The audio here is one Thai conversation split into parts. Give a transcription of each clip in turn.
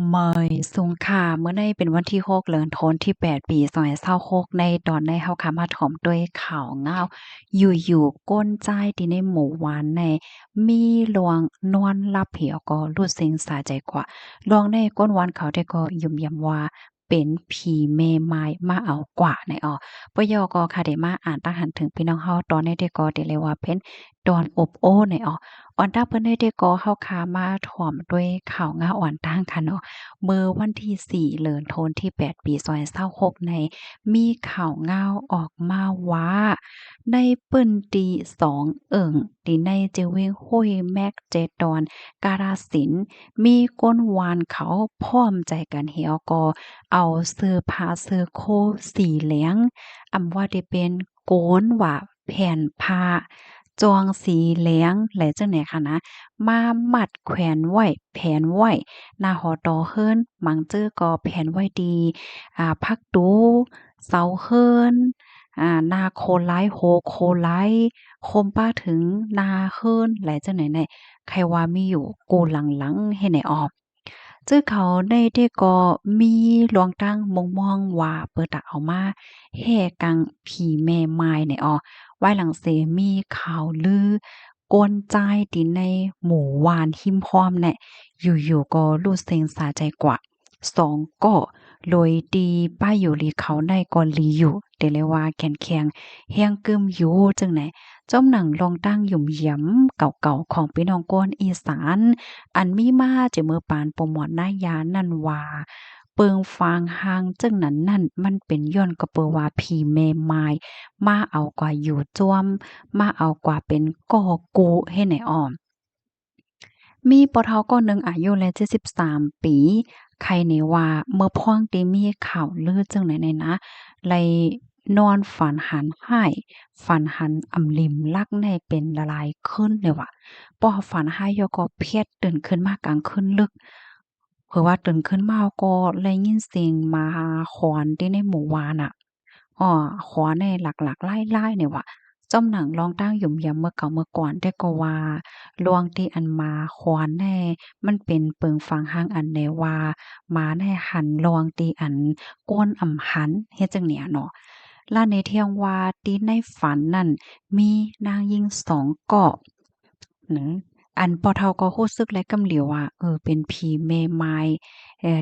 เมยสูงค่ะเมื่อในเป็นวันที่6เดือนธันวาคมที่8ปี2026ในตอนในเฮาคำมาถ่อมด้วยข่าวเงาอยู่ๆก้นจ้ายที่ในหมู่หวานในมีลวงนวลลับเหี่ยวก็รู้สึกสาใจกว่าลวงในก้นหวานเขาได้ก็ยุ่มยำว่าเป็นผีแม่ไม้มาเอากว่าในปยก็ค่ะได้มาอ่านตั้งหันถึงพี่น้องเฮาตอนนี้ได้ก็ได้เลยว่าเป็นตอนอบโอ้ในอ่อนตาเพิ่นได้ก็เฮาคามาถ่อมด้วยข่าวเงาอ่อนตั้งค่ะเนาะ เมื่อวันที่4เดือนธันวาคมที่8ปี2026ในมีข่าวเงาออกมาว่าในเปิ้นตี2ตีในเจเวงห้วยแม็กเจดอนกาฬสินธุ์มีก้นวานเขาพร้อมใจกันเหี่ยวก็เอาเสื้อผ้าเสื้อโคสีเหลืองอำว่าได้เป็นโกนว่าแผ่นผ้าจองสีเหลืองและจังไหนคะนะมามัดแขวนไว้แผนไว้ หน้าหอตอเฮิรนหมังจื้อก็แผนไว้ดีพักดูเสาเฮิรนนาโคไลโฮโคไลโคมป้าถึงนาเฮิรนหลายจังไหนไหนใครว่ามีอยู่กูหลังๆให้ไหนออกจื้อเขาได้ก็มีหลวงตั้งมองว่าเปิดตักเอามาแห่กังผีแม่ไม้เนี่ยไว้หลังเสมีข่าวลือกวนใจายติในหมู่วานหิมพร้อมแน่ อยู่ๆก็รู้เซ็งสาใจกว่า2ก็โดยดีป้าอยู่ลีเขาได้ก็ลีอยู่แต่เลยว่าแขนแข็งแฮงกึมอยู่จังไหนจ้อมหนังลองตั้งหยุ่มหยำเก่าๆของพี่น้องก้นอีสานอันมีมาจะเมื่อปานโปรโมทนายานั่นว่าเปิงฟางหางจึงนั้นนั่นมันเป็นย้อนก็เปอว่าผีแม่ไม้มาเอากว่าอยู่จ้วมมาเอากว่าเป็นก่อกูให้ไหนอ้อม มีปะเฒ่าคนหนึ่งอายุแล้ว73ปีใครนี่ว่าเมื่อพ้องได้มีข่าวลือจั่งใดๆนะไลนอนฝันหันห้ายฝันหันอำลิมลักในเป็นละลายขึ้นเลยว่ะพอฝันห้ายแล้วก็เพลียดตื่นขึ้นมากลางคืนลึกเผื่อว่าตื่นขึ้นมาก็ได้ยินเสียงหมาหอนที่ในหมู่บ้านน่ะขอในหลักๆไล่ๆเนี่ยว่ะจ้อมหนังลองตั้งหยุ่มยามเมื่อเก่าเมื่อก่อนแต่ก็ว่า ลวงที่อันมาควานแน่มันเป็นเปิงฟังห้างอันใดว่าหมาแน่หันลวงตีอันก้นอ่ำหันเฮ็ดจังเนี่ยเนาะล่าในเที่ยงว่าตีในฝันนั่นมีนางหญิง2เกาะหนึ่งอันปอเฒ่าก็รู้สึกและกำเหลียวว่าเป็นผีแม่ไม้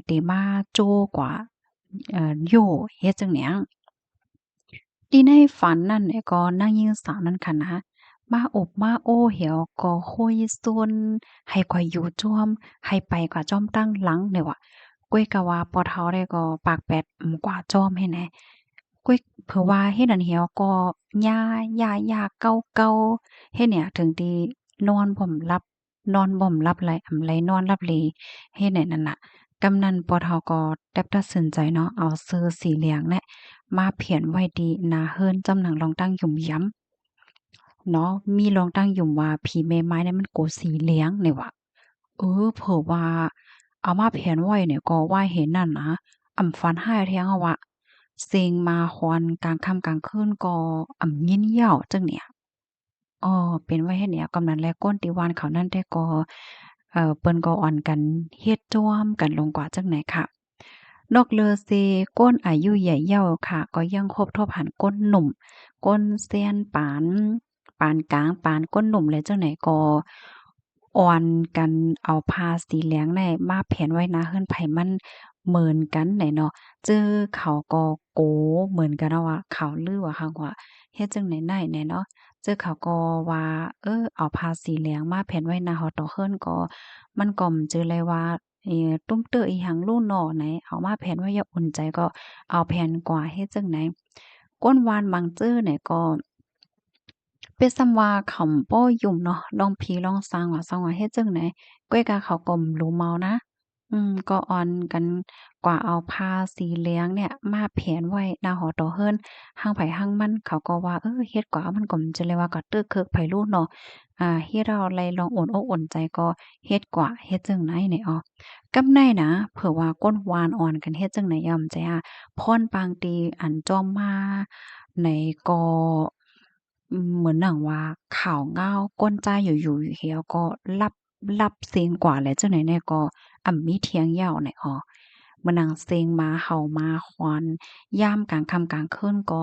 ที่มาโจ้กว่าโย่เฮ็ดจั่งเนี่ย ที่ในฝันนั่นก็นางหญิงสาวนั้นค่ะนะมาอบมาโอ้เหี่ยวก็คุยซวนให้ข้อยอยู่จ้อมให้ไปกว่าจ้อมตั้งหลังเนี่ยว่ะก้อยก็ว่าปอเฒ่าได้ก็ปากแปดกว่าจ้อมให้แหน่ก้อยเผื่อว่าเฮ็ดอันเหี่ยวก็ย่าๆเก่าๆเฮ็ดเนี่ยถึงที่นอนบ่หลับนอนบ่หลับไหลอำไหลนอนหลับหลีเฮ็ดได้นั่นน่ะกำนันปอเฒ่าก็แต๊บตัดสินใจเนาะเอาเสื้อสีเหลืองเนี่ย มาเพียนไว้ดีหนาเฮิรนจำหนังลองตั้งหยุ่มย้ำเนาะมีลองตั้งหยุ่มว่าผีแม่ไม้เนี่ยมันโกสีเหลืองเนี่ยว่ะเผื่อว่าเอามาแผนไว้เนี่ยก็ว่าเห็นนั่นนะอำฝันร้ายแท้งอะวะเซ็งมาฮอนกลางค่ำกลางคืนก็อำยินยาวจังเนี่ยเป็นไว้เฮ็ดแนวกำนั้นแลก้นติวานเขานั่นแต่ก็เปิ้นก็อ่อนกันเฮ็ดจ้วมกันลงกว่าจังไหนค่ะ นอกเลอเซก้นอายุใหญ่เย้าค่ะก็ยังคบทบหันก้นหนุ่มก้นเซียนปานกลางปานก้นหนุ่มเลยจังไหนก็อ่อนกันเอาผ้าสีเหลืองในมาแผนไว้นะเฮือนไผมันเหมือนกันไหนเนาะเจอเขาก็โกเหมือนกันเนาะว่าเขาลือว่าคักว่าเฮ็ดจังไหนได้แหน่เนาะเจอเขาก็ว่าเอาผ้าสีเหลืองมาแผนไว้หน้าหอต่อเฮิรนก็มันก็จือเลยว่า ตุ้มเตออีหยังลู้หนอไหนเอามาแผ่นไว้อย่าอุ่นใจก็เอาแผ่นกว่าเฮ็ดจั่งไหนก้นวานบางจื้อเนี่ยก็เป็นส่ำว่าเขาบ่ยุ่มเนาะลองผีลองสร้างว่าเฮ็ดจั่งไหนก้อยกะเขาก็รู้เมานะก็ออนกันกว่าเอาผ้าสีเหลืองเนี่ยมาแผนไว้หน้าหอต่อเฮิรนหั้งไผหั้งมันเขาก็ว่าเฮ็ดกว่ามันก็จะเลยว่าก็ตึกเคิกไผรู้เนาะเฮ็ดเอาไรลองโอนอกโอนใจก็เฮ็ดกว่าเฮ็ดจั่งไหนนี่อ้อกำไนนะเผื่อว่าก้นวานอ่อนกันเฮ็ดจั่งไหนย่อมใจพรปางตีอันจอมมาในก็เหมือนหนังว่าข่าวเงาก้นจ้าอยู่ๆเหี่ยวก็ลับ รับเสียงกว่าแหละจังไหนแน่ก็มีเถียงเหย้าแหน่อ้อมื้อนังเซ็งมาเห่ามาฮอนยามกลางค่ำกลางคืนก็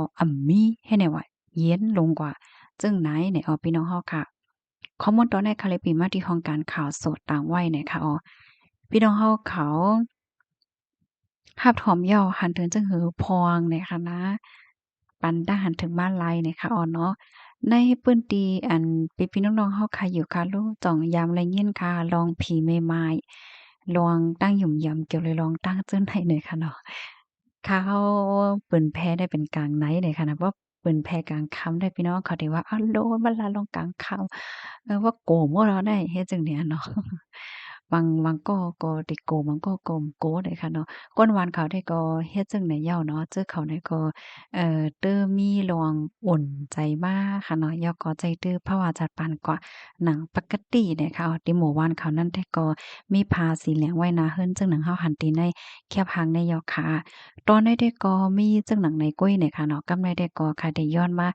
มีให้แน่ว่าเย็นลงกว่าจึงไหนเนี่ยพี่น้องเฮาค่ะข้อมูลตอนแรกค่ะเลยปีมาที่ห้องการข่าวสดต่างวัยเนี่ยค่ะพี่น้องเฮาเขารับถอมเหย้าหันถึงจังหือพองเนี่ยค่ะนะปันดาหันถึงมาลัยเนี่ยค่ะเนาะ ในพื้นที่อันพี่ๆน้องๆเฮาค่ะอยู่ค่ะลูกจ่องยามไรเงี้ยนค่ะลองผีแม่ไม้ลองตั้งหยุ่มยำเกี่ยวเลยลองตั้งเจิ้นให้หน่อยค่ะเนาะค่ะเฮาเปิ้นแพ้ได้เป็นกลางไนต์เลยค่ะนะว่าเปิ้นแพ้กลางค่ำได้พี่น้องเขาได้ว่าอ้าวโลมันลาลงกลางค่ำว่าโกมบ่เราได้เฮ็ดจังเนี้ยเนาะบางก็ติโกบางก็โกได้ค่ะเนาะก้นวานเขาได้ก็เฮ็ดจังไหนเหย้าเนาะเจอเขาได้ก็เตอมีลองอุ่นใจมากค่ะเนาะยอก็ใจตื้อเพราะว่าจัดปานกว่าหนังปกติเนี่ยค่ะที่หมู่บ้านเขานั้นแต่ก็มีผ้าสีเหลืองไว้นะเฮิรนจึงหนังเฮาหันตีในแคบหางในยอค่ะตอนได้ก็มีจึงหนังในกุ้ยเนี่ยค่ะเนาะกำได้ก็ค่ะได้ย้อนมา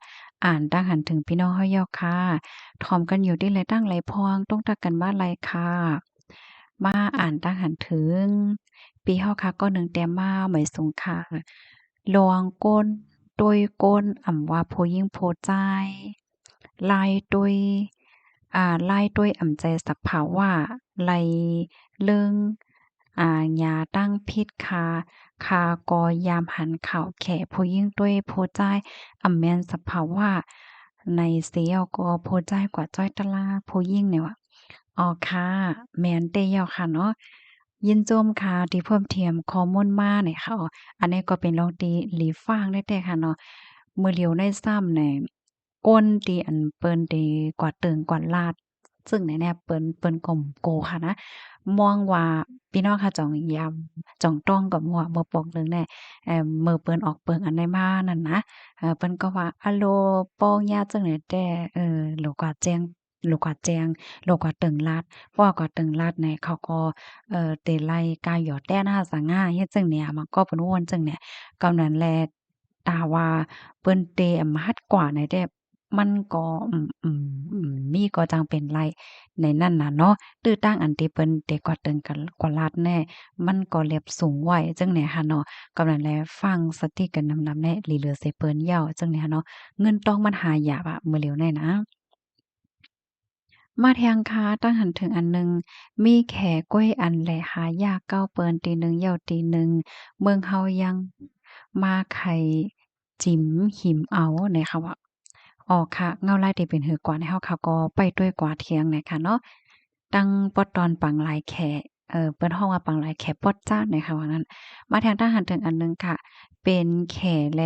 อ่านตั้งหันถึงพี่น้องเฮายอค่ะถ่อมกันอยู่ที่ไรตั้งไรพองต้องตักกันมาไรค่ะมาอ่านตั้งหันถึงปีเฮาค่ะก็หนึ่งแต้มมาเหมยสูงค่ะลวงก้น โดยก้นว่าผู้หญิงผู้ชายลายโดยลายด้วยใจสักผาว่าไลเลิงหญ้าตั้งพิษคากอยามหันข้าวแขผู้หญิงด้วยผู้ชายแม่นสภาว่าในเสียวก็ผู้ชายกว่าจ้อยตะลาผู้หญิงเนี่ยว่าอ๋อค่ะแม่นเตยอค่ะเนาะยินโจมค่ะที่เพิ่มเทียมข้อมูลมาเนี่ยค่ะอันนี้ก็เป็นลองตีหลีฟางได้แต่ค่ะเนาะ มื้อเลียวในซ้ำในก้นที่อันเปิ้นที่กว่าเติงกว่าลาดซึ่งในเนี่ยเปิ้นก็โกค่ะนะมองว่าพี่น้องค่ะจ่องยำจ่องต้องกับหัวเมื่อปอกหนึ่งแน่มื้อเปิ้นออกเปิงอันใดมานั่นนะเปิ้นก็ว่าอะโลปองยาจังได๋แต่โลกว่าแจ้งโลกว่าแจ้งโลกว่าเติงลาดเพราะว่ากว่าเติงลาดเนี่ยเขาก็เตไล่กายหยอดแต้นหาสังหาเฮ็ดจังเนี่ยมันก็เปิ้นว่าจังเนี่ยกำนั้นแลตาว่า เปิ้นเตอำฮัดกว่าในแต่มันก็มีก็จังเป็นไรในนั้นน่ะเนาะตื้อตั้งอันที่เปิ้นเตกว่าตึงกันกว่าลาดแน่มันก็เรียบสูงไว้จังเนี่ยค่ะเนาะกำนั้นแลฟังสติกันนำๆแน่หลีเหลือใส่เปิ้นยาวจังเนี่ยค่ะเนาะเงินต้องมันหายากอะมื้อเหลียวแน่นะ มาแทงค้าตั้งหันถึงอันหนึ่งมีแขก้วยอันแหลหายากเก้าเปิ้นตีหนึ่งเหย้าตีหนึ่งเมืองเฮายังมาไข่จิ๋มหิมเอาเนี่ยค่ะว่าอ๋อค่ะเงาลายที่เป็นหือกว่าในเฮาค่ะก็ไปด้วยกว่าเทียงเนี่ยค่ะเนาะตั้งปอดตอนปังหลายแขเปิ้นฮ้องว่าปังหลายแขปอดจ้านเนี่ยค่ะว่างั้นมาแทงทหารถึงอันหนึ่งค่ะเป็นแขแล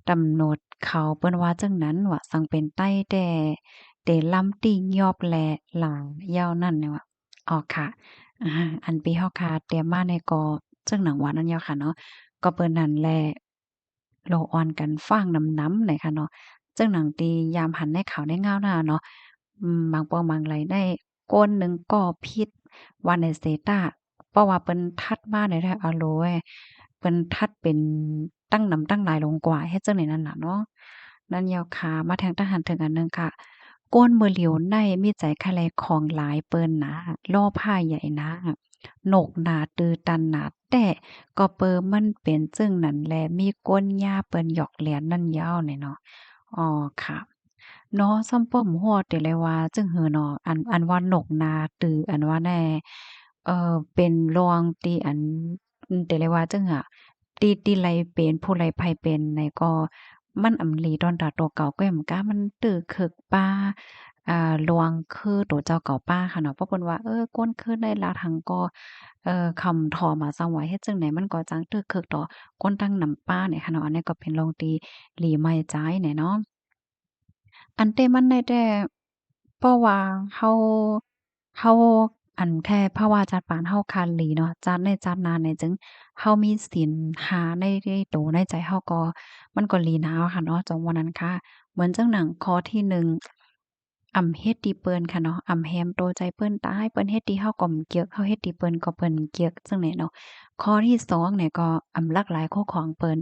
กำหนดเขาเปิ้นว่าจังนั้นว่าสังเป็นใต้แต่ลำติยอบแลหลางยาวนั่นเนี่ยว่าอ๋อค่ะอาอันปีเฮาค่ะเตรียมมาในก็จึงหนังว่านั้นยาวค่ะเนาะก็เปิ้นนั่นแหละโลออนกันฟ้างน้ำๆเนี่ยค่ะเนาะจึงหนังตียามหันในขาวในงาวหน้าเนาะบางปองบางไหลได้ก้นหนึ่งก็พิษว่าในเซตาเพราะว่าเปิ้นทัดมาได้ได้อะโลยเปิ้นทัดเป็นตั้งนำตั้งหลายลงกว่าเฮ็ดจังได๋นั่นน่ะเนาะนั่นยาวขามาแทงทหารถึงอันหนึ่งค่ะ ก้นมือเหลียวในมีใจคะแลของหลายเปิ้นหนาล่อผ้าใหญ่นะหนกหนาตือตันหนาแต่ก็เปิ่มันเป็นจึงนั้นแลมีก้นหญ้าเปิ้นหยอกแหลนนั่นยาวเนี่ยเนาะอ๋อค่ะเนาะซ้ำป้อมฮอดแต่เลยว่าจึงหือเนาะอันว่าหนกนาตืออันว่าแน่เป็นรองตีอันแต่เลยว่าจึงอะตีไลเป็นผู้ไลไผเป็นในก็มันอำลีดอนดาตัวเก่าก็แม่นกะมันตื้อคึกป้า ลวงคือตัวเจ้าเก่าป้าค่ะเนาะเพราะเพิ่นว่าก้นคือได้ลาทังก็คำทอมาซังไว้เฮ็ดจังไดมันก็จังตึกคึกต่อก้นตั้งนำป้าเนี่ยค่ะเนาะอันนี้ก็เป็นลองตีหลีไม้จ่ายเนี่ยเนาะ อันเต้มันได้แต่เพราะว่าเฮาอันแค่ภาวะจัดปานเฮาคันหลีเนาะจัดในจัดนานเนี่ยจึงเฮามีศีลหาในโตในใจเฮาก็มันก็หลีหนาวค่ะเนาะจังว่านั้นค่ะเหมือนจังหนังข้อที่1เฮ็ดดีเปิ้นค่ะเนาะแฮมโตใจเปิ้นตายเปิ้นเฮ็ดดีเฮาก็เกียกเฮาเฮ็ดดีเปิ้นก็เปิ้นเกียกจังได๋เนาะข้อที่2เนี่ยก็หลากหลายคู่ของเปิ้น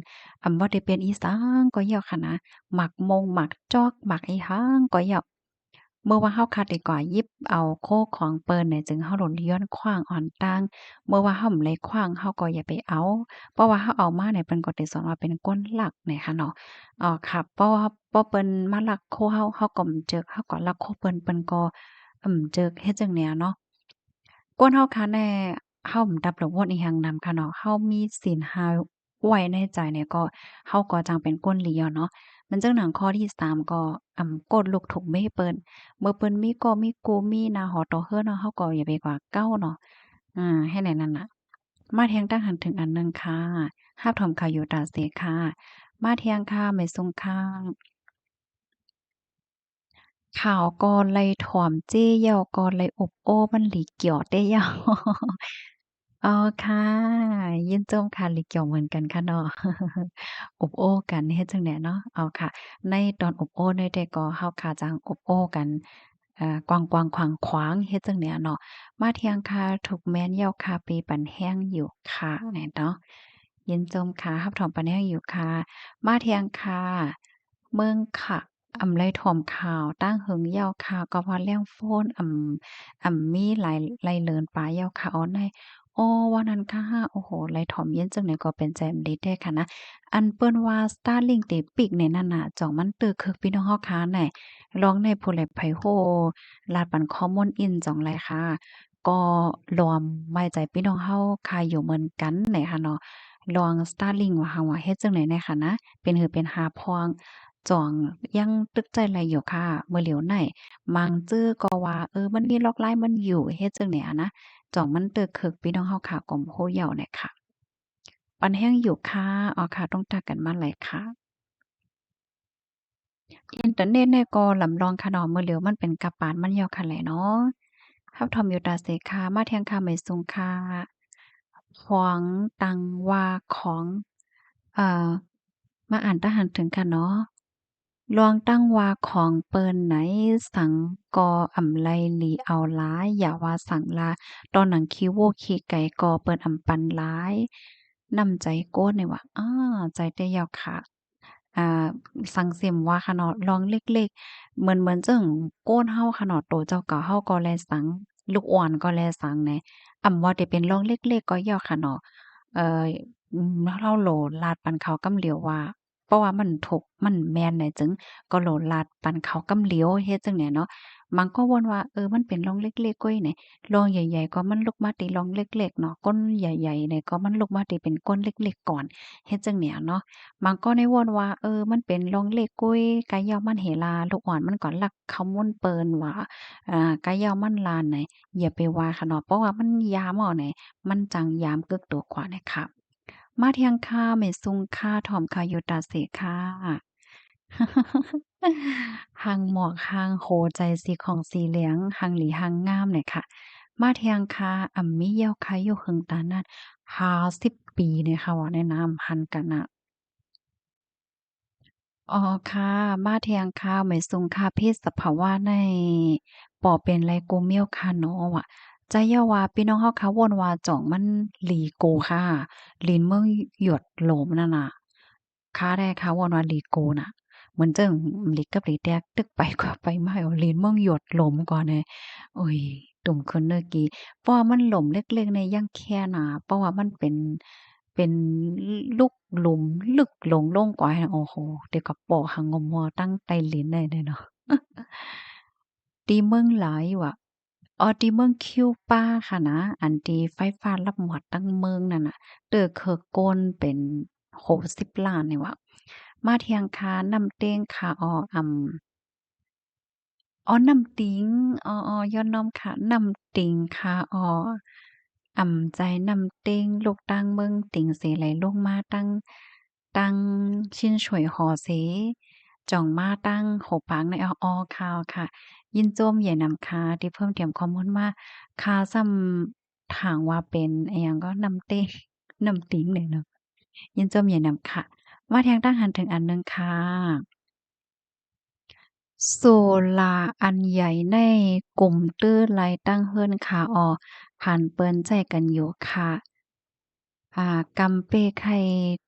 บ่ได้เป็นอีสังก็ย้อค่ะนะ หมักมงหมักจอกหมักอีหังก็อยาก เมื่อว่าเฮาคัดดีกว่าหยิบเอาโคกของเปิ้นเนี่ยจึงเฮาโดนย้อนขว้างอ่อนตั้งเมื่อว่าเฮาบ่ได้ขว้างเฮาก็อย่าไปเอาเพราะว่าเฮาเอามาเนี่ยเปิ้นก็ได้สอนว่าเป็นก้นลักเนี่ยค่ะเนาะค่ะเพราะเปิ้นมาลักโคเฮาก็บ่จึกเฮาก็ลักโคเปิ้นก็จึกเฮ็ดจั่งแนวเนาะ ก้นเฮาคะแน่เฮาบ่รับรู้วนอีหยังนำค่ะเนาะเฮามีศีลห้าไว้ในใจเนี่ยก็เฮาก็จังเป็นก้นเหลียวเนาะมันจังหนังข้อที่3ก็กดลูกถุงไม่ให้เปิ้นเมื่อเปิ้นมีก็มีกูมีนาหอต่อเฮือเนาะเฮาก็อย่าไปกว่าเก้าเนาะให้ไหนนั่นน่ะมาเทียงตั้งหันถึงอันหนึ่งค่ะหาบถอมข่าวอยู่ตาเสค่ะมาเทียงค่ะไม่ทรงค่ะข่าวกอไลถ่อมเจ้เย้ากอไลอบโอ้มันหลีเกี่ยวเต้เย้า อ๋อค่ะยินจมค่ะหลีเกี่ยวเหมือนกันค่ะเนาะอบโอ้กันเฮ็ดจั่งใดเนาะเอาค่ะในตอนอบโอ้ในแต่ก็เฮาค่ะจังอบโอ้กันกว้างๆขวางๆเฮ็ดจั่งใดเนาะมาเที่ยงค่ะถูกแม่นเหย้าคาปีปันแห้งอยู่ค่ะแหน่เนาะยินจมค่ะรับถอมปันแห้งอยู่ค่ะมาเที่ยงค่ะเมืองค่ะไลถ่อมข่าวตั้งหึงเหย้าค่ะก็พอแล้งโฟนมีหลายไลเลินปลาเหย้าค่ะอ๋อใน อ๋อวันนั้นค่ะโอ้โฮไลถ่อมเย็นจังได๋ก็เป็นใจดีแท้ค่ะนะอันเปิ้นว่า Starlink ติปีกในนั่นน่ะจ่องมันตึกคึกพี่น้องเฮาค้าแหน่ลองในผู้ใดไผโฮลาดปันข้อมูลอินจ่องไรค่ะก็รวมไว้ใจพี่น้องเฮาค่ะอยู่เหมือนกันไหนค่ะเนาะลอง Starlink ว่าหังว่าเฮ็ดจั่งใดแหน่ค่ะนะเป็นหือเป็นหาพองจ่องยังตึกใจไรอยู่ค่ะเมื่อเหลียวไหนมังจื้อก็ว่ามันมีล็อกไลน์มันอยู่เฮ็ดจั่งใดอะนะ จ่องมันตึกคึกพี่น้องเฮาค่ะกอมโฮเหย่าเนี่ยค่ะปันแห้งอยู่ค่ะอ๋อค่ะต้องตักกันมาหลายค่ะอินเทอร์เน็ตเนี่ยก็ลำลองค่ะเนาะมื้อเหลียวมันเป็นกะปานมันเหย่าค่ะแหละเนาะฮับทอมอยู่ตาเสค่ะมาเที่ยงค่ะไม่สูงค่ะขวางตังว่าของอ่ามาอ่านตาหันถึงค่ะเนาะลวงตั้งว่าของเปิ้นไหนสังกออำไลหลีเอาหลายอย่าว่าสังลาตอนหนังคิ้วโวขี้ไก่กอเปิ้นอำปันหลายนำใจโก้เนี่ยว่าใจได้ยาวค่ะอ่าสังเสียมว่าค่ะเนาะลองเล็กๆเหมือนจั่งโก้นเฮาค่ะเนาะโตเจ้าเก่าเฮาก็แลสังลูกอ่อนก็แลสังแหน่ว่าแต่เป็นลองเล็กๆก็ยาวค่ะเนาะเอ่อเราโหลลาดปันเขากำเหลียวว่า เพราะว่ามันถูกมันแม่นน่ะจึงก็โหลดลัดปันเขากำเหลียวเฮ็ดจั่งใดเนาะมันก็วนว่ามันเป็นร่องเล็กๆก้อยนี่ร่องใหญ่ๆก็มันลุกมาติร่องเล็กๆเนาะก้นใหญ่ๆเนี่ยก็มันลุกมาติเป็นก้นเล็กๆก่อนเฮ็ดจั่งเนี้ยเนาะมันก็ได้วนว่ามันเป็นร่องเล็กก้อยกะยาวมันเหลาลูกอ่อนมันก็ลักเขามุนเปิ้นว่ากะยาวมันลานไหนอย่าไปว่าค่ะเนาะเพราะว่ามันยามเอาไหนมันจังยามกึกตัวกว่าน่ะค่ะ มาเที่ยงค่ะเมดซุงค่ะถ่อมค่ะอยู่ตาเสค่ะหังหมวกหังโหใจสีของสีเหลืองหังหลีหังงามเนี่ยค่ะมาเที่ยงค่ะมีเยี่ยวค่ะอยู่เฮิงตานั้น50ปีเนี่ยค่ะว่าแนะนำหันกันน่ะ อ๋อค่ะมาเที่ยงค่ะไม่สูงค่ะเพศสภาวะในปอเป็นไรโกเมียวค่ะเนาะว่ะใจเยาว่าพี่น้องเฮาค่ะวนว่าจ่องมันหลีโกค่ะลิ้นเมืองหยดโหลมนั่นน่ะค่ะได้ค่ะวนว่าหลีโกน่ะเหมือนจั่งหลีกับหลีแตกตึกไปกว่าไปมาเอาลิ้นเมืองหยดโหลมก่อนแน่โอ๊ยตุ่มขึ้นเด้อกี้เพราะว่ามันหล่มเล็กๆเนี่ยยังแค่น่ะเพราะว่ามันเป็นลูกหลุมลึกลงโล่งกว่าให้โอ้โฮเดี๋ยวก็ปอหังงอมอตั้งไตลิ้นได้เลยเนาะตีเมืองหลายว่ะตีเมืองคิวปาค่ะนะอันที่ไฟฟ้ารับหมวดตั้งเมืองนั่นน่ะเด้อเคอโกนเป็น60ล้านนี่ว่ะมาเที่ยงคานำเต้งค่ะน้ำติ๋งย้อนน้อมค่ะน้ำติ่งค่ะใจน้ำเต้งลูกตั้งเมืองติ่งเสไหลลงมาตั้งชินฉวยหอเสจ่องมาตั้งโหปางในข่าวค่ะยินโจ้มใหญ่นำคาที่เพิ่มเติมข้อมูลมาคาซ้ำถางว่าเป็นอิหยังก็น้ำเต้งน้ำติ๋งเนี่ยเนาะยินโจ้มใหญ่นำค่ะมาแทงตั้งหันถึงอันหนึ่งค่ะ โซลาร์อันใหญ่ในกลุ่มตื้อไลตั้งเฮิรนขาออผ่านเปิ้นใจกันอยู่ค่ะกำเปไข่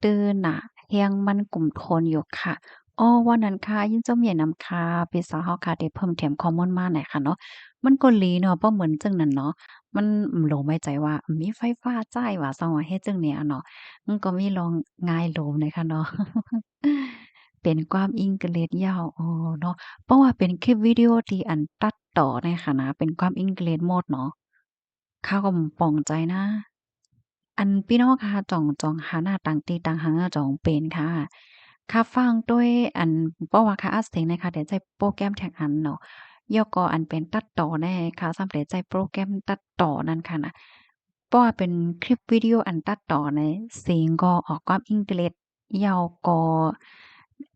ตื้อหนาเฮียงมันกลุ่มโทนอยู่ค่ะ อ้อวันนั้นค่ะยินเจ้าเมียนำค่ะพี่สาวเฮาค่ะได้เพิ่มเติมข้อมูลมาหน่อยค่ะเนาะมันก็หลีเนาะบ่เหมือนจังนั้นเนาะมันโลไม่ใจว่ามีไฟฟ้าจ่ายว่าซังว่าเฮ็ดจังเนี่ยอะเนาะมันก็มีลองง่ายโลมเลยค่ะเนาะเป็นความอิงเกร็ดยาวอ๋อเนาะเพราะว่าเป็นคลิปวิดีโอที่อันตัดต่อเนี่ยค่ะนะเป็นความอิงเกร็ดหมดเนาะข้าวก็ปลองใจนะ อันพี่น้องค่ะจ่องหาหน้าต่างตีต่างหาจ่องเป็นค่ะค่ะฟังด้วยอันเพราะว่าค่ะอาเสียงนะคะเดี๋ยวใจโปรแกรมแท็กอันเนาะย่อก็อันเป็นตัดต่อแน่ค่ะสำเร็จใจโปรแกรมตัดต่อนั่นค่ะนะเพราะว่าเป็นคลิปวิดีโออันตัดต่อในเสียงก็ออกความอังกฤษยาวก็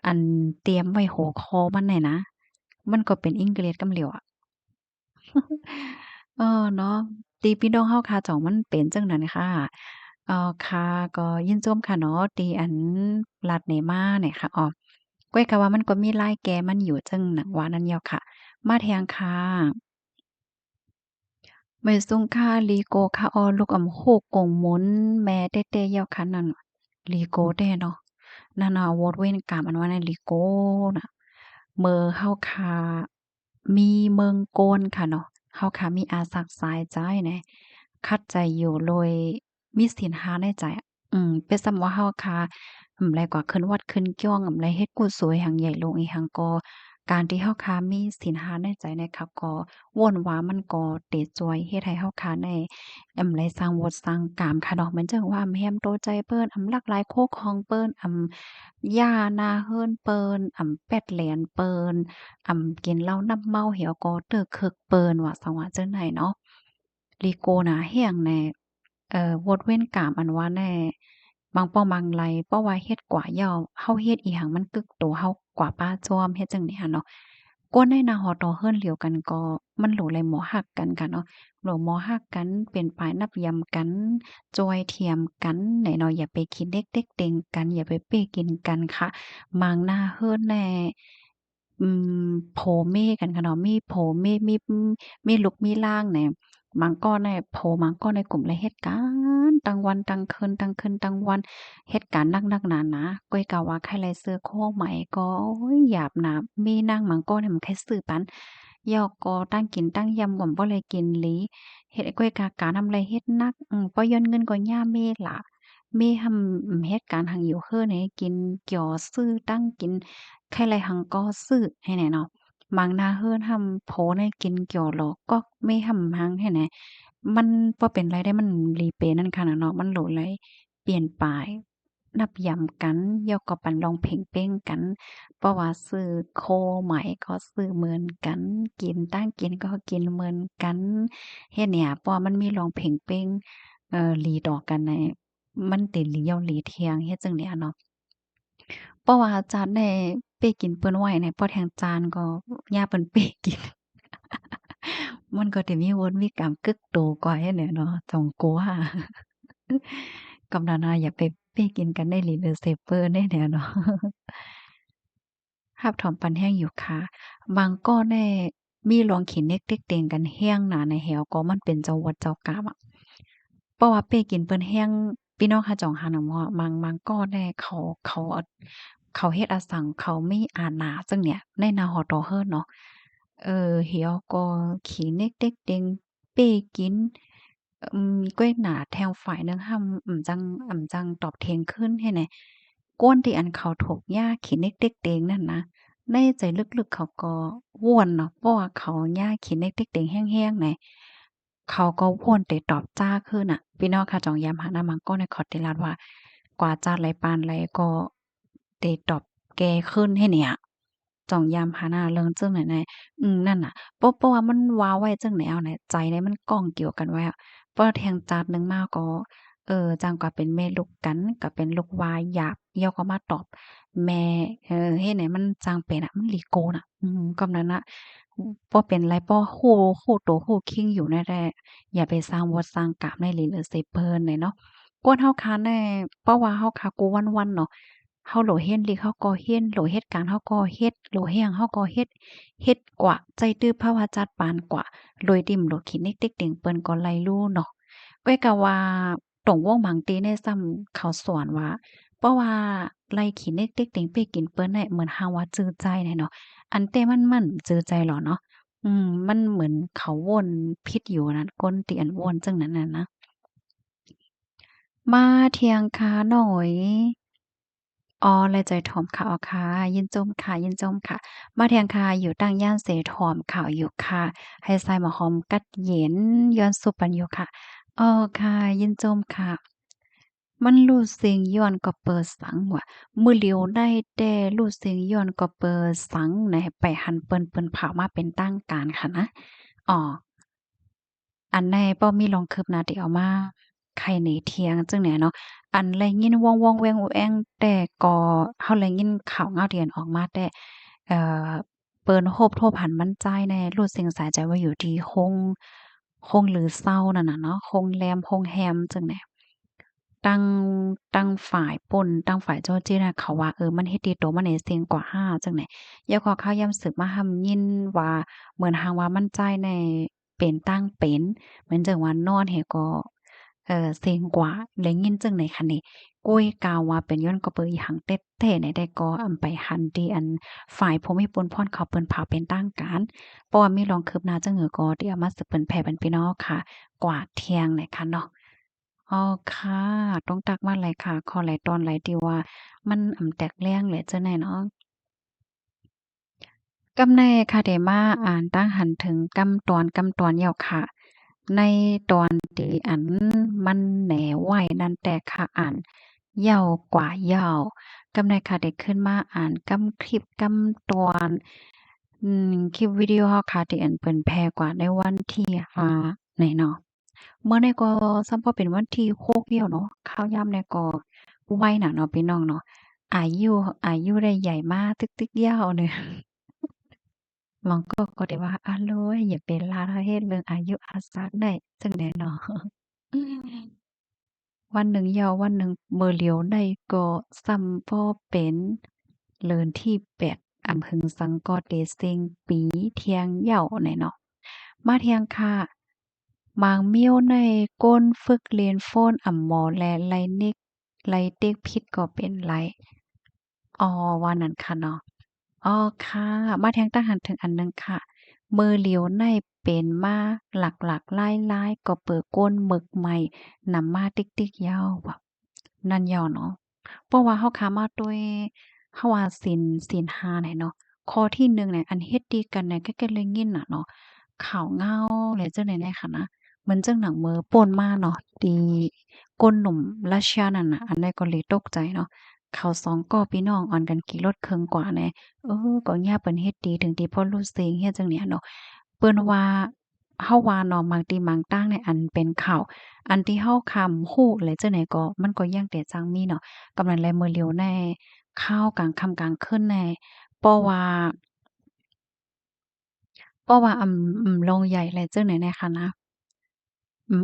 อันเตรียมไว้หัวข้อมันน่ะนะมันก็เป็นอังกฤษกำเหลี่ยวอะ เออเนาะตีพี่น้องเฮาค่ะจ่องมันเป็นจังนั้นค่ะค่ะก็ยินชมค่ะเนาะตีอันลัดนี้มาเนี่ยค่ะอ้อก้อยก็ว่ามันก็มีลายแกมันอยู่จังหนังว่านั้นแล้วค่ะมาแทงค่ะไม่ซุงค่ะลีโกค่ะอ้อลูกอำโฮกกงหมุนแม่เต้ๆแล้วค่ะนั่นลีโกแท้เนาะนั่นน่ะวอดเว้นกรรมอันว่านั่นลีโกน่ะเมอเฮาค่ะมีเมืองโกนค่ะเนาะเฮาค่ะมีอาสักสายใจแหน่คัดใจอยู่โดยมีศีล5ในใจอะเป็นส่ำว่าเฮาค่ะไรกว่าขึ้นวัดขึ้นจ้องไรเฮ็ดกุศลหั้งใหญ่ลงอีหังก็การที่เฮาค่ะมีศีล5ในใจนะคะก็วนว่ามันก็เตจอยเฮ็ดให้เฮาค่ะได้ไรสร้างวดสร้างกรรมค่ะเนาะเหมือนจังว่าแม่มโตใจเปิ้นหลักหลายโคกของเปิ้นย่านาเฮิรนเปิ้นแป๊ดแหลนเปิ้นกินเหล้านำเมาเหี่ยวก็เติกคึกเปิ้นว่าสังว่าจั่งใดเนาะลีโกน่ะเฮียงแหน่วดเว้นกามอันว่าแน่บางป้อบางไลเพราะว่าเฮ็ดกว่าเหย้าเฮาเฮ็ดอีหยังมันกึกโตเฮากว่าป้าจ้อมเฮ็ดจั่งนี้หั้นเนาะกวนในหน้าฮอดอเฮิรนเหลียวกันก็มันโหลเลยหมอฮักกันค่ะเนาะโหลหมอฮักกันเป็นปายนับยำกันจอยเทียมกันไหนเนาะอย่าไปคิดเด็กเด็กเต็งกันอย่าไปเป้กินกันค่ะ มางหน้าเฮิรนแหน่อืโผเม่กันค่ะเนาะมีโผเม่มีลุกมีล่างแหน่บางก้อนในโผบางก้อนในกลุ่มเลยเฮ็ดการตั้งวันตั้งคืนตั้งคืนตั้งวันเฮ็ดการนักๆหนาๆก้อยกะว่าใครไลเสื้อโคกไหมก็โอ๊ยหยาบหนามีนางบางก้อนเนี่ยมันแค่ซื้อปันยอกก็ตั้งกินตั้งยำบ่บ่เลยกินหลีเฮ็ดก้อยกะการทำไรเฮ็ดนักบ่ย้อนเงินก็ย่าเมล่ะ มีหเหตุการณ์หั้งอยู่คือให้กินเกี่ยวซื้อตั้งกินไข่ไรหังก็ซื้อให้แหน่เนาะบางนาเฮือนหโพในกินเกี่ยวหลอกก๊อกไม่หังให้แหน่มันบ่เป็นไรได้มันหลีเปนั่นค่ะน่ะเนาะมันโหลไหลเปลี่ยนไปนับยำกันแล้วก็ปันร้องเพลงเป้งกันเพราะว่าซื้อโคไหมก็ซื้อเหมือนกันกินตั้งกินก็กินเหมือนกันเฮ็ดเนี่ยเพราะว่ามันมีร้องเพลงเป้งหลีดอกกันใน มันติเหลียวหลีเทียงเฮ็ดจั่งใดอะเนาะเพราะว่าจานได้เป้กินเปิ้นไว้เนี่ยพอแทงจานก็ย่าเปิ้นเป้กินมันก็สิมีวนมีกรรมกึกโตกว่าเฮ็ดแหละเนาะจ่องกัวกำนันว่าอย่าไปเป้กินกันได้หลีเด้อเซเปิ้นได้แหละเนาะรับถอมปันแห้งอยู่ค่ะบางก็ได้มีลองขี้เน็กเต็กเต็งกันแห้งหนาในแหวก็มันเป็นเจ้าวัดเจ้ากรรมอะ เพราะว่าเป้กินเปิ้นแห้งพี่น้องเขาเจ้าหาหนำว่าบางก้อนแน่เขาเขาเฮ็ดอาสังเขามีอาหนาจั่งเนี่ยในนาฮอดอเฮิรนเนาะเหี่ยวก็ขี้เน็กเต็กเต็งเป้กินก้วยหนาแทงฝ่ายหนึ่งห้ำจังตอบแทงขึ้นให้แหน่ก้นที่อันเขาถกหญ้าขี้เน็กเต็กเต็งนั่นนะในใจลึกๆเขาก็ว้วนเนาะเพราะว่าเขาหญ้าขี้เน็กเต็กเต็งแห้งๆไง เขาก็วนแต่ตอบจ้าขึ้นน่ะพี่น้องค่ะจองย้ำหานามังก็ในขอติลาดว่ากว่าจ้าไหลปานไหลก็เตตอบแกขึ้นให้เนี่ยจ่องยามหาหน้าเริงจึงไหนๆนั่นน่ะเพราะว่ามันว้าไว้จังไหนเอาไหนใจเนี่ยมันก้องเกี่ยวกันไว้อะเพราะแทงจาดหนึ่งมาก็จังกว่าเป็นแม่ลูกกันก็เป็นลูกวายหยาบเหี่ยวก็มาตอบแม่เฮ็ดให้มันจังเป็นอะมันหลีโกน่ะกำนั้นน่ะบ่เป็นไรบ่ฮู้โตฮู้คิงอยู่แน่ๆอย่าไปสร้างวอดสร้างกรรมในหลีเหลือใส่เพิ่นเลยเนาะกวนเฮาคาแน่เพราะว่าเฮาคากูวันๆเนาะ เฮาโหลเฮ็ดลิกเฮาก็เฮ็ดโหลเหตุการณ์เฮาก็เฮ็ดโหลเฮียงเฮาก็เฮ็ดกว่าใจตื้อภาวะจัดปานกว่าโดยติ่มโหลขี้นิกติ๊กติงเปิ้นก็ไล่รู้เนาะก้อยก็ว่าตรงวงบางตีในซ้ำเขาสอนว่า ราะว่าไล่ขี้เน็กเต็กเต็งเป้กินเปิ้นเนี่ยเหมือนเฮาว่าจื้อใจน่ะเนาะอันแต่มันจื้อใจหรอเนาะมันเหมือนเขาวนพิษอยู่นั่นก้นเตียนวนจังนั้นน่ะนะมาเที่ยงค่ะน้อยอ๋อแลใจถ่อมค่ะอ๋อค่ะยินจมค่ะยินจมค่ะมาเที่ยงค่ะอยู่ตั้งย่านเสถ่อมข่าวอยู่ค่ะให้ใส่หมอหอมกัดเหย็นย้อนสุปปันอยู่ค่ะอ้อค่ะยินจมค่ะ มันรู้สึกย้อนก็เปิดสังว่ามื้อเหลียวได้แต่รู้สึกย้อนก็เปิดสังแหน่ไปหันเปิ้นเผามาเป็นตั้งการค่ะนะอ้ออันใดบ่มีรองคืบหน้าที่เอามาไขในเที่ยงจั่งใดเนาะอันแลยินว่องๆแว่งแอ้งแต่ก็เฮาแลยินข่าวเงาที่อันออกมาแต่เอ่อเปิ้นโฮบโทบหันมั่นใจแน่รู้สึกสายใจว่าอยู่ที่คงหรือเซานั่นน่ะเนาะคงแรมคงแฮมจั่งใด ตั้งตั้งฝ่ายป่นตั้งฝ่ายโจ้จี้น่ะเขาว่ามันเฮ็ดดีโตมันได้เสียงกว่าห้าจังได๋ยาขอข่าวยามสืบมาหำยินว่าเหมือนหางว่ามั่นใจในเป็นตั้งเป็นเหมือนจังว่านอนให้ก็เสียงกว่าแล้วยินจังได๋คะนี่กุ้ยกาวว่าเป็นย้อนก็เปออีหังเต็ดแท้ไหนได้ก็อำไปหันที่อันฝ่ายภูมิพลพรเขาเปิ้นเผาเป็นตั้งการเพราะว่ามีรองคืบหน้าจังหือก็ที่เอามาสืบเปิ้นแผ่ปันพี่น้องค่ะกว่าเที่ยงเลยค่ะเนาะ อ๋อค่ะต้องตักมาหลายค่ะขอหลายตอนหลายที่ว่ามันแตกแรงเหลือจั่งใดเนาะกำในค่ะได้มาอ่านตั้งหันถึงกำตอนยาวค่ะในตอนที่อันมันแหน่ไหวนั่นแต่ค่ะอ่านยาวกว่ายาวกำในค่ะได้ขึ้นมาอ่านกำคลิปกำตอนคลิปวิดีโอค่ะที่อันเปิ้นแพร่กว่าในวันที่5นี้เนาะ เมื่อในก็ซ้ำพอเป็นวันที่6แล้วเนาะข้าวยามในก็ไวน่ะเนาะพี่น้องเนาะอายุได้ใหญ่มากตึกๆยาวเนี่ยมันก็ได้ว่าอะโลยอย่าเป็นลาทะเฮ็ดเรื่องอายุอาซักได้จั่งใดเนาะวันหนึ่งยาววันหนึ่งมื้อเหลียวได้ก็ซ้ำบ่เป็นเลินที่8อำเภอสังก็เตเซ็งปีเที่ยงยาวแน่เนาะ มาเที่ยงค่ะหมางมิ้วในก้นฝึกเรียนโฟนอ่ำหมอและไลนิกไลเต็กพิษก็เป็นไรอ๋อว่านั้นค่ะเนาะอ๋อค่ะมาแทงตั้งหันถึงอันหนึ่งค่ะมือเหลียวในเป็นมาหลักๆหลายๆก็เปิดก้นหมึกใหม่นำมาติ๊กๆยาวแบบนั่นยาวเนาะเพราะว่าเฮาขามาด้วยเฮาว่าศีลห้าเนี่ยเนาะข้อที่1เนี่ยอันเฮ็ดดีกันเนี่ยก็เลยงิ้นน่ะเนาะ ข่าวเงาเลยจั่งใดแน่ค่ะนะเหมือนจั่งหนังเหมอป่นมาเนาะที่ก้นหนุ่มรัสเซียนั่นน่ะอันนั้นก็เลยตกใจเนาะเขาสองก่อพี่น้องอ่อนกันขี่รถเครื่องกว่าแน่ก็ย่าเปิ้นเฮ็ดดีถึงที่พ่อรู้สึกเฮ็ดจังเนี้ยเนาะเปิ้นว่าเฮาว่าเนาะบางทีบางตั้งเนี่ยอันเป็นข่าวอันที่เฮาคำฮู้แล้วจังไดก็มันก็ยังแต่จังมีเนาะกำนั้นแลมื้อเร็วแน่ข่าวกลางค่ำกลางคืนแน่เพราะว่า เพราะว่าโรงใหญ่หลายจั่งใดแน่ค่ะนะ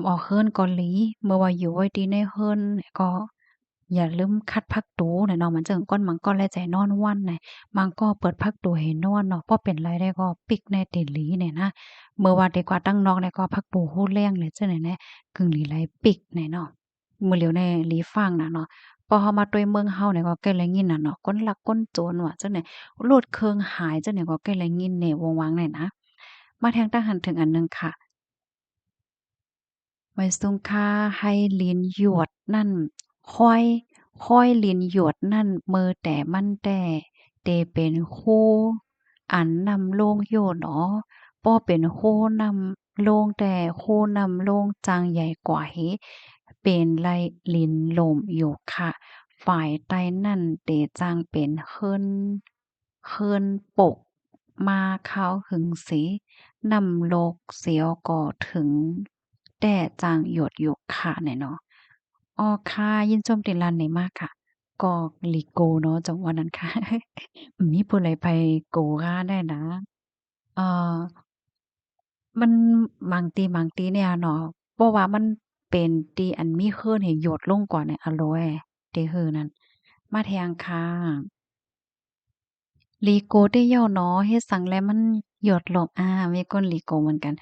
ออกเฮิรนเกาหลีเมื่อว่าอยู่ไว้ดีในเฮิรนก็อย่าลืมคัดพักตูน่ะเนาะมันจั่งก้นมันก็แลใจนอนวันน่ะมันก็เปิดพักตูให้นอนเนาะพอเป็นไรได้ก็ปิกแน่ติหลีเนี่ยนะเมื่อว่าดีกว่าตั้งนอกเนี่ยก็พักตูฮู้แรงเลยจั่งใดแน่กึ่งหลีไหลปิกแน่เนาะมื้อเหลียวแน่หลีฟังน่ะเนาะพอเฮามาด้วยเมืองเฮาเนี่ยก็แก้แลยินน่ะเนาะคนลักคนโจรว่าจั่งใดโลดเครื่องหายจั่งใดก็แก้แลยินแหน่วงวางแน่นะ มาแทงตาหันถึงอันหนึ่งค่ะไว้ซุงค่าให้ลิ้นหยวดนั่นค่อยค่อยลิ้นหยวดนั่นมือแต่มันแต่เตเป็นคู่อันนำโลงโยเนาะป้อเป็นคู่นำโลงแต่คู่นำโลงจางใหญ่กว่าเฮเป็นไรลิ้นลมอยู่ค่ะฝ่ายใต้นั่นเตจางเป็นเฮิรนปกมาเขาหึงสีนำโลกเสียวก่อถึงแต่จางหยดอยู่ค่ะเนี่ยเนาะอ้อค่ะยินชมติรันไหนมากค่ะก็หลีโกเนาะจังหวะนั้นค่ะมีผู้ใดไปโกราได้นะเอ่อมันบางทีเนี่ยเนาะเพราะว่ามันเป็นที่อันมีเฮิรนให้หยดลงก่อนเนี่ยอะโลแอที่ฮื้อนั่นมาแทงค่ะลีโกได้ย่อเนาะเฮ็ดสังแล้วมันหยดลงมีคนลีโกเหมือนกัน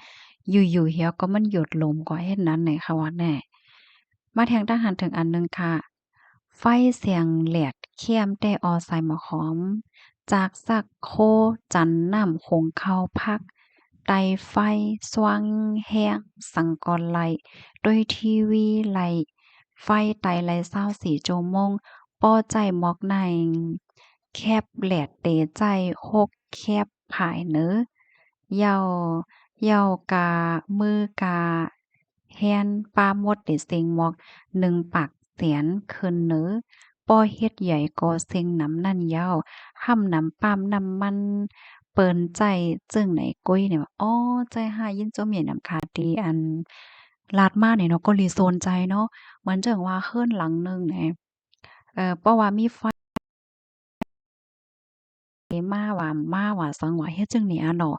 อยู่ๆเหี่ยวก็มันหยดลมก็เฮ็ดนั้นไหนคะว่าแน่มาแทงทหารถึงอันหนึ่งค่ะ ไฟเสียงแหลดเขี้ยมแต่ออใส่หมอหอมจากซักโคจันน้ำคงเข้าพักไตไฟสว่างแห้งสังกอนไหลด้วยทีวีไหลไฟไตไหล24ชั่วโมงป้อใจหมอกในแคบแหลดเตใจหกแคบผายเนอเหย้าเหย้ากามือกาแฮนปาหมดเตเซ็งหมอกหนึ่งปากเสียนขึ้นเนอ ป้อเฮ็ดใหญ่ก่อเซ็งหนำนั่นยาวห่ำหนำปามน้ำมันเปิ้นใจจึงไหนกุ้ยเนี่ยว่าอ้อใจหายยินจมเหมียนนำคาตีอันลาดมาเนี่ยเนาะก็ลีโซนใจเนาะเหมือนจังว่าเฮิรนหลังหนึ่งเนี่ยเพราะว่ามีไฟมาว่าสังว่าเฮ็ดจังนี้อะเนาะ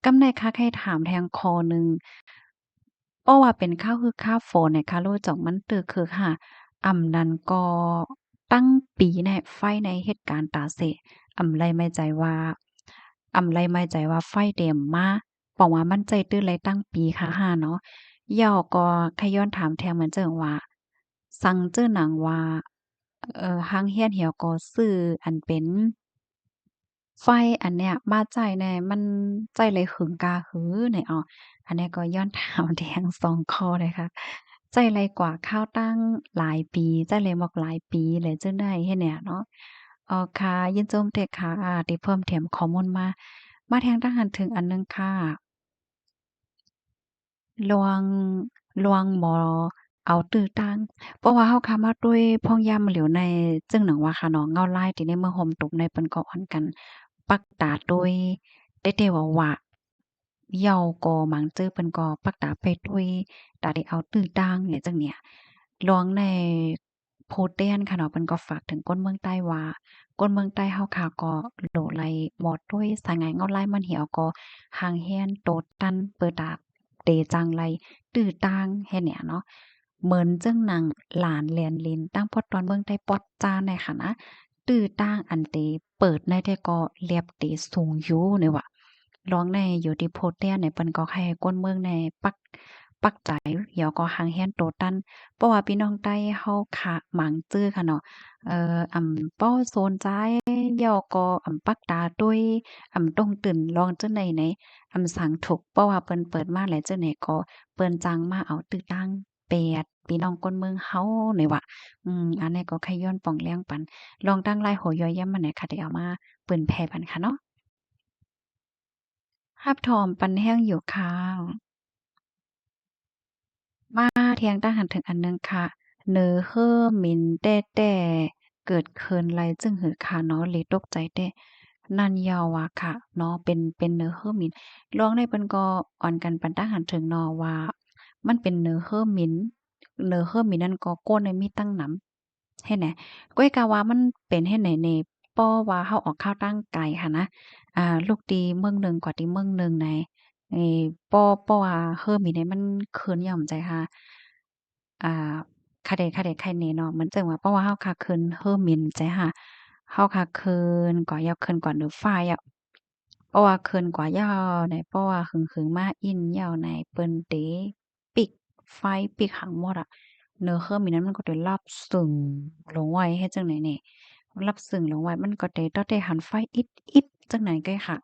กำในคักให้ถามแทงคอหนึ่ง เพราะว่าเป็นข้าวคือข้าวฝนเนี่ยค่ะรู้จักมันตึกคือค่ะอำนั้นก็ตั้งปีในไฟในเหตุการณ์ตาเสอำไลไม่ใจว่าไฟเต็มมาบอกว่ามั่นใจตื้อเลยตั้งปีค่ะห้าเนาะย่อก็ขย้อนถามแทงเหมือนเจิงว่าซังเจ้อหนังว่าหางเฮียนเหี่ยวก็ซื้ออันเป็น ไฟอันเนี้ยมาใจายแหน่มันใจเลยหึงกาหือเนี่ยอ้ออันเนี้ยก็ย้อนถามแทงสองข้อเลยค่ะใจไรกว่าข้าวตั้งหลายปีใจเลยบอกหลายปีเลยจึงได้เฮ็ดเนี่ยเนาะค่ะยินโจมเตะค่ะที่เพิ่มเติมข้อมูลมาแทงทางหันถึงอันหนึ่งค่ะ ลวงบ่เอาตื้อตั้งเพราะว่าเฮาคำว่าด้วยพ่องยามเหลียวในจึงหนังว่าค่ะเนาะเงาลายที่ในเมืองห่มตกในเปิ้นก็อ่อนกันปักตาโดยได้ว่าเหย้าก็หมางจื้อเปิ้นก็ปักตาไปด้วยตาได้เอาตื้อตั้งเนี่ยจังเนี่ยลวงในโพสต์เตียนค่ะเนาะเปิ้นก็ฝากถึงคนเมืองใต้ว่าคนเมืองใต้เฮาค่ะก็โหลไหลหมอดด้วยสายงานเงาลายมันเหี่ยวก็ห่างแฮนโตดตันเปิดตาเตจังไร ตื้อต่างเฮ็ดเนี่ยเนาะเหมือนจังหนังหลานแลนลินตั้งพอดตอนเบิ่งได้ปอดจานในค่ะนะตื้อต่างอันเตเปิดในแต่ก็เรียบเตสูงอยู่นี่ว่าร้องในอยู่ที่โพเตียนในเปิ้นก็ให้ก้นเมืองในปักใจเหี่ยวก็หางแฮนโตตันเพราะว่าพี่น้องใต้เฮาคะหมางจื้อค่ะเนาะเป้าโซนใจเหยาก็ปักตาด้วยต้องตื่นลองจังใดไหนสังถูกเพราะว่าเปิ้นเปิดมาแล้วจังไหนก็ เปิ้นจังมาเอาตึกตั้งแปดพี่น้องคนเมืองเฮานี่ว่าอันนี้ก็แค่ย้อนป่องแรงปันลองตั้งลายโหย่อยย่ำมาไหนค่ะได้เอามาเปิ้นแผ่ปันค่ะเนาะรับถอมปันแห้งอยู่ค่ะมาเที่ยงตั้งหันถึงอันหนึ่งค่ะเนอเฮ่อหมิ่นแต้ๆเกิดเคินไรจึงหือค่ะเนาะเลยตกใจแต้นั่นยาวอะค่ะเนาะเป็นเนอเฮ่อหมิ่นลองได้เปิ้นก็อ่อนกันปันตั้งหันถึงเนาะว่ามันเป็นเนอเฮ่อหมิ่นเนอเฮ่อหมิ่นนั่นก็โก้นในมีตั้งหนำ เฮ็ดแหนก้อยกาว่ามันเป็นเฮ็ดไหนแหน่ป้อว่าเฮาออกข้าวตั้งไกลหั้นนะลูกตีเมืองหนึ่งกว่าตีเมืองหนึ่งในไอ้ป้อว่าเฮิ่มอีเนี่ยมันเคินย่อมใจค่ะอ่าคะเดะไข่แหน่เนาะเหมือนจังว่าเพราะว่าเฮาคักเคินเฮิ่มมินใจค่ะเฮาคักเคินก่อยาวเคินกว่าหรือฟ้ายอะเพราะว่าเคินกว่ายาวในเพราะว่าหึงๆมาอิ้นยาวในเปิ้นเตปิกไฟปิกหังหมดอะ เนื้อเครื่องมีนั้นมันก็ได้รับสึ่งลงไว้เฮ็ดจั่งใดแหน่รับสึ่งลงไว้มันก็ได้ตอได้หันไฟอิดๆจั่งใดเกค่ะ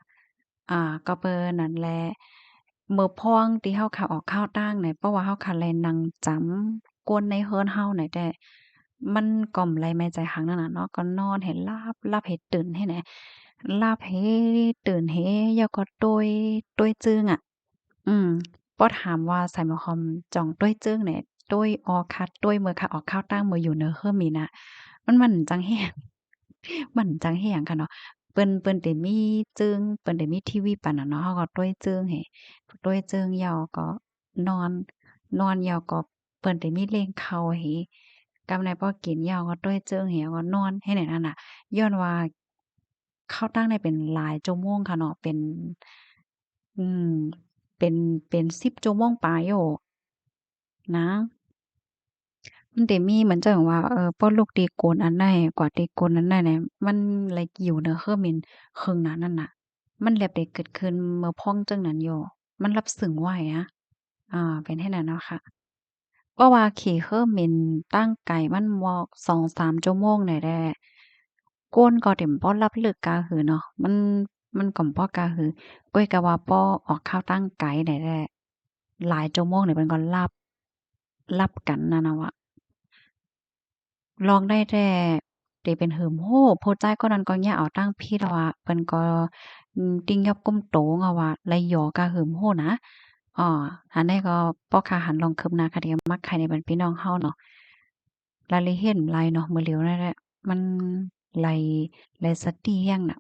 ก็เปิ้นนั่นแหละมื้อพ้องที่เฮาเข้าออกข้าวตั้งเนี่ยเพราะว่าเฮาคันแลนั่งจำกวนในเฮือนเฮาเนี่ยแต่มันก็อำไลแม่ใจหังนั่นน่ะเนาะก็นอนให้หลับให้ตื่นให้แหน่หลับให้ตื่นให้แล้วก็ต้วยจึ้งอะ อืมป้อถามว่าใส่หมอคอมจ่องต้วยจึ้งเนี่ยต้วยออคัดต้วยมือค่ะออกข้าวตั้งมืออยู่เนอะเฮิ่มนี่น่ะมันจังแฮงมันจังแฮงค่ะเนาะเปิ้นได้มีจึ้งเปิ้นได้มีทีวีปานนั้นเนาะเฮาก็ต้วยจึ้งให้ต้วยจึ้งยาวก็นอนยาวก็เปิ้นได้มีเลงเข้าให้กำในพอกินยาวก็ต้วยจึ้งให้ก็นอนให้ได้นั่นน่ะย้อนว่าข้าวตั้งได้เป็นหลายชั่วโมงค่ะเนาะเป็นอืม เป็น10ชั่วโมงปลายโอ้นะมันได้มีเหมือนจั่งว่าพอลูกตีโกนอันใดกว่าตีโกนอันใดเนี่ยมันเลยอยู่เนอะคือมินเคิงหน้านั้นน่ะมันแลบได้เกิดขึ้นเมื่อพ้องจังนั้นอยู่มันรับสึงไหวอะเป็นให้นั้นเนาะค่ะ เพราะว่าขี่เครื่องบินตั้งไกลมัน2-3ชั่วโมงเนี่ยแหละก้นก็เต็มป้อรับลึกกาหือเนาะมันก็บ่กาหือก้อยก็ว่าป้อออกข้าวตั้งไกลได้แหละหลายชั่วโมงเนี่ยเพิ่นก็ลับกันนั่นน่ะว่าลองได้แต่เป็นเหิมโ้โพดใจก็นั้นก็อย่าเอาตั้งพี่แล้วอะเปิ้นก็ติ้งยอบก้มโตงอะว่าไหลหยอกะเหิมโ้นะอ้ออันนี้ก็ป้อคาหันลองคืบหน้าคดีมักใครในบ้านพี่น้องเฮาเนาะ รายละเอียดหลายเนาะมื้อเหลียวนั่นแหละมันไหลสะเตียงน่ะ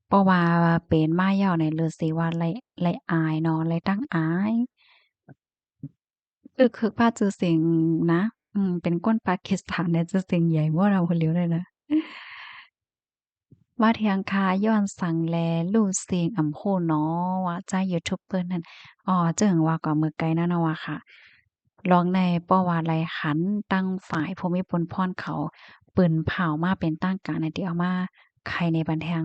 เพราะว่าเป็นมายาวในเลือสิว่าไหลอายเนาะไหลตั้งอายคือพาจื้อเสียงนะเป็นก้นปากีสถานเนี่ยจื้อเสียงใหญ่บ่เราผู้เหลียวเลยนะ ว่าเทียงคาย้อนสั่งแลลู่เสียงอำโพเนาะว่าใจยูทูบเบอร์นั่นเจิ่งว่าก็มือไกลนั่นน่ะว่าค่ะลองในป้อว่าไรขันตั้งฝ่ายภูมิพลพรเขาปืนเผามาเป็นตั้งการในที่เอามาใครในบันแทง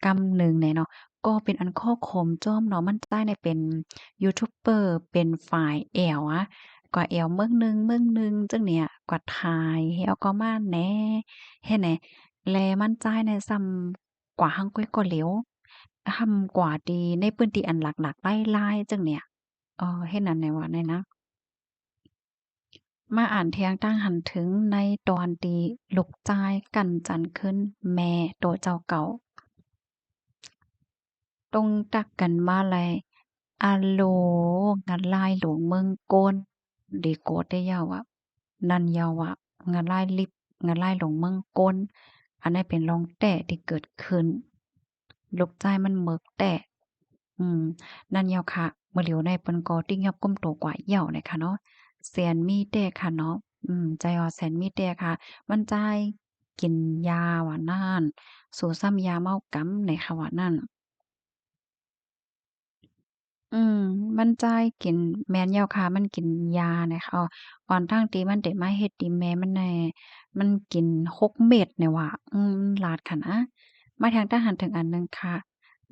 กำหนึ่งเนี่ยเนาะก็เป็นอันข้อคมจ้อมเนาะมันใต้ในเป็นยูทูบเบอร์เป็นฝ่ายแอวอะกว่าแอวเมืองหนึ่งจังเนี่ยกว่าถ่ายเฮาก็มาแหน่เฮ็ดแหน่ แลมันจ่ายในส่ำกว่าหั้งก้อยก็เหลวห่ำกว่าดีในพื้นที่อันหลากๆหลายๆจังเนี่ยเฮ็ดนั้นแหน่ว่าแน่นะมาอ่านเที่ยงตั้งหันถึงในตอนที่ลูกชายกั้นจันขึ้นแม่โตเจ้าเก่าตรงตักกันมาแลอะโหลงัดลายหลวงเมืองโกนดีโกดได้ยาวอะนั่นยาวอะงัดลายลิบงัดลายหลวงเมืองโกนอันนั้นเป็นรองแต้ที่เกิดขึ้น ลูกชายมันเหมิกแต้อืมนั่นแล้วค่ะมื้อเหลียวในเปิ้นก็ติ้งยอบก้มโตกว่าเหย้าน่ะค่ะเนาะแสนมีแต้ค่ะเนาะใจว่าแสนมีแต้ค่ะมันจ่ายกินยาว่านั่นสู้ซ้ำยาเมากำในค่ะว่านั่น อืมมันจ่ายกินแม่นแล้วค่ะมันกินยาเนี่ยค่ะก่อนทางที่มันได้มาเฮ็ดนี่แม่มันแหน่มันกิน6เม็ดเนี่ยว่ะหลาดค่ะนะมาทางทหารถึงอันหนึ่งค่ะ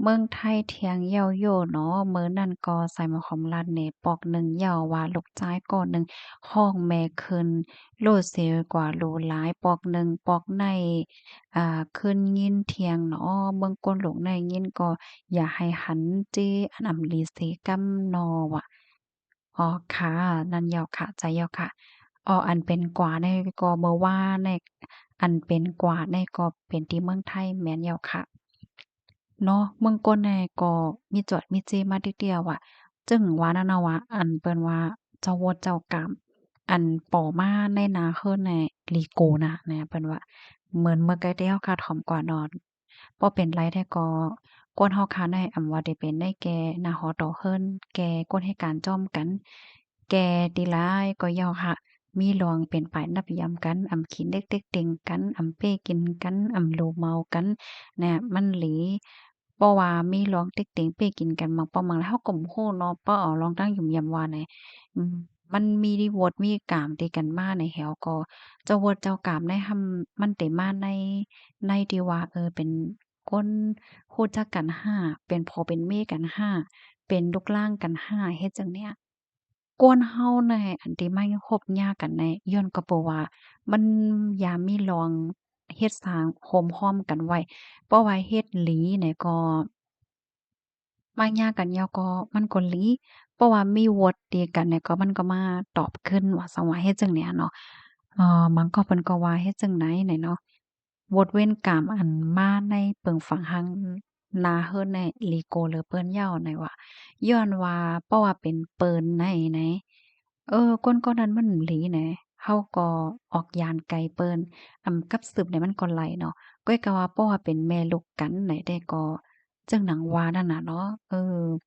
เมืองไทยเที่ยงเย้าโยเนาะมื้อนั้นก็ใส่หม้อหอมลัดแหน่ปอกหนึ่งเหย้าว่าลูกชายก้อนหนึ่งห้องแม่ขึ้นโลดเสียกว่าโลหลายปอกหนึ่งปอกในขึ้นยินเที่ยงเนาะเมืองกวนหลวงในยินก็ อย่าให้หันเจอันอำลีเสกัมนอว่ะอ๋อค่ะนั่นยอค่ะใจยอค่ะอันเป็นกว่าในก็เมื่อว่าในอันเป็นกว่าในก็เป็นที่เมืองไทยแม่นแล้วค่ะเนาะเมืองก้นในก็มีจวดมีเจมาติเดียวอะจึงว่านั่นน่ะว่าอันเปิ้นว่าเจ้าโวดเจ้ากรรมอันป่อมาในนาเฮิรนในลีโกน่ะนะเปิ้นว่าเหมือนเมื่อไกลที่เฮาคาดถ่อมกว่านอนบ่เป็นไรแต่ก็กวนเฮาคาในอำว่าได้เป็นได้แก่หน้าหอตอเฮิรนแก่กวนเหตุการณ์จ้อมกันแก่ติหลายก็ยอค่ะ มีลองเป็นปายนับยำกันอำขี้เด็กๆเต็งกันอำเป้กินกันอำโลเมากันน่ะมันหลีเพราะว่ามีลองเต็กเต็งเป้กินกันบางประมาณแล้วเราก็บ่ฮู้เนาะเพราะเอาลองตั้งยุ่มยำว่าไหนอืมมันมีดีโหวดมีกามติกันมาในแหวก็เจ้าโหวดเจ้ากามในมันได้มาในที่ว่าเป็นคนรู้จักกันห้าเป็นพ่อเป็นแม่กันห้าเป็นลูกหล้านกันห้าเฮ็ดจั่งเนี้ย กวนเฮาในอันที่มาคบหญ้ากันในย้อนก็เพราะว่ามันยามมีลองเฮ็ดสร้างโฮมฮ้อมกันไว้เพราะว่าเฮ็ดหลีเนี่ยก็มากยากกันยอก็มันก็หลีเพราะว่ามีโหวดตีกันเนี่ยก็มันก็มาตอบขึ้นว่าสังว่าเฮ็ดจั่งเนี้ยเนาะมันก็เพิ่นก็ว่าเฮ็ดจั่งไหนเนี่ยเนาะโหวดเวรกรรมอันมาในเปิงฝังหังนาเฮิรนในลีโกหรือเปิ้นเหย้าไหนว่าย้อนว่าเพราะว่าเป็นเปิ้นไหน ก้นนั้นมันหลีแหน่เฮาก็ออกยานไกลเปิ้นกับสืบเนี่ยมันก็ไหลเนาะก้อยก็ว่าเพราะว่าเป็นแม่ลูกกันไหนได้ก็จังหนังว่านั่นน่ะเนาะ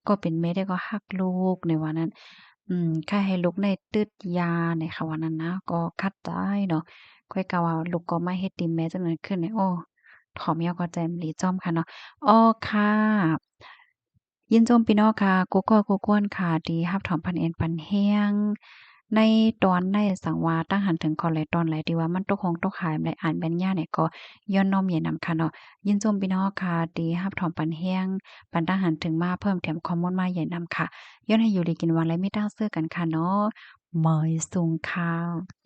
ก็เป็นแม่ได้ก็รักลูกในว่านั้นค่าให้ลูกได้ตึดยาในค่ะว่านั้นนะก็คัดได้เนาะก้อยก็ว่าลูกก็มาเฮ็ดติแม่จังนั้นขึ้นเนี่ยถ่อมยอก็ใจมหลีจ้อมค่ะเนาะค่ะยินชมพี่น้องค่ะกูก็กูกวนค่ะที่รับถอมพันเอ็นปันแรง ในตอนในสังวาตั้งหันถึงก่อนหลายตอนหลายที่ว่ามันตกของตกหายหลายอ่านแม่นยาเนี่ยก็ย้อนน้อมใหญ่นำค่ะเนาะยินชมพี่น้องค่ะที่รับถอมปันแรงปันตั้งหันถึงมาเพิ่มเติมข้อมูลมาใหญ่นำค่ะย้อนให้อยู่ดีกินวันและไม่ตั้งเสื้อกันค่ะเนาะ เหมยสูงค่ะ